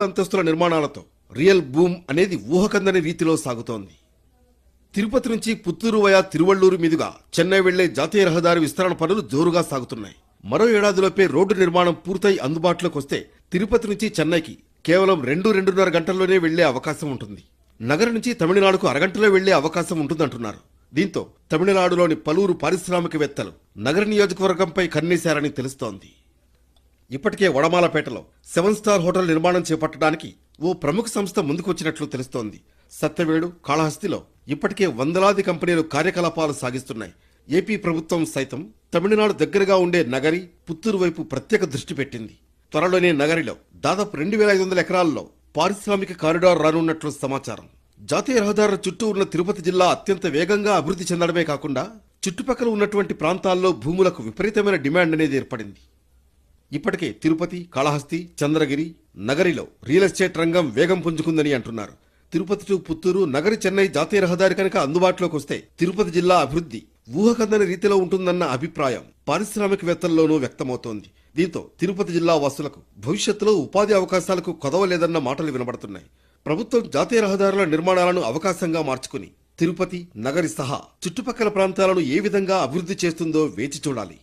అంతస్తుల నిర్మాణాలతో real boom అనేది ఊహకందని రీతిలో సాగుతోంది. తిరుపతి నుంచి పుత్తూరు వయా తిరువళ్లూరు మీదుగా చెన్నై వెళ్లే జాతీయ రహదారి విస్తరణ పనులు జోరుగా సాగుతున్నాయి. మరో ఏడాదిలోపే రోడ్డు నిర్మాణం పూర్తయి అందుబాటులోకి వస్తే తిరుపతి నుంచి చెన్నైకి కేవలం 2-2.5 గంటల్లోనే వెళ్లే అవకాశం ఉంటుంది. నగరం నుంచి తమిళనాడుకు అరగంటలో వెళ్లే అవకాశం ఉంటుందంటున్నారు. దీంతో తమిళనాడులోని పలువురు పారిశ్రామికవేత్తలు నగర నియోజకవర్గంపై కన్నేశారని తెలుస్తోంది. ఇప్పటికే వడమాలపేటలో 7 స్టార్ హోటల్ నిర్మాణం చేపట్టడానికి ఓ ప్రముఖ సంస్థ ముందుకొచ్చినట్లు తెలుస్తోంది. సత్యవేడు, కాళహస్తిలో ఇప్పటికే వందలాది కంపెనీలు కార్యకలాపాలు సాగిస్తున్నాయి. ఏపీ ప్రభుత్వం సైతం తమిళనాడు దగ్గరగా ఉండే నగరి, పుత్తూరు వైపు ప్రత్యేక దృష్టి పెట్టింది. త్వరలోనే నగరిలో దాదాపు 2500 ఎకరాల్లో పారిశ్రామిక కారిడార్ రానున్నట్లు సమాచారం. జాతీయ రహదారుల చుట్టూ ఉన్న తిరుపతి జిల్లా అత్యంత వేగంగా అభివృద్ధి చెందడమే కాకుండా చుట్టుపక్కల ఉన్నటువంటి ప్రాంతాల్లో భూములకు విపరీతమైన డిమాండ్ అనేది ఏర్పడింది. ఇప్పటికే తిరుపతి, కాళహస్తి, చంద్రగిరి, నగరిలో రియల్ ఎస్టేట్ రంగం వేగం పుంజుకుందని అంటున్నారు. తిరుపతి టు పుత్తూరు, నగరి చెన్నై జాతీయ రహదారి కనుక అందుబాటులోకి వస్తే తిరుపతి జిల్లా అభివృద్ధి ఊహకందని రీతిలో ఉంటుందన్న అభిప్రాయం పారిశ్రామికవేత్తల్లోనూ వ్యక్తమవుతోంది. దీంతో తిరుపతి జిల్లా వాసులకు భవిష్యత్తులో ఉపాధి అవకాశాలకు కొదవలేదన్న మాటలు వినబడుతున్నాయి. ప్రభుత్వం జాతీయ రహదారుల నిర్మాణాలను అవకాశంగా మార్చుకుని తిరుపతి, నగరి సహా చుట్టుపక్కల ప్రాంతాలను ఏ విధంగా అభివృద్ధి చేస్తుందో వేచి చూడాలి.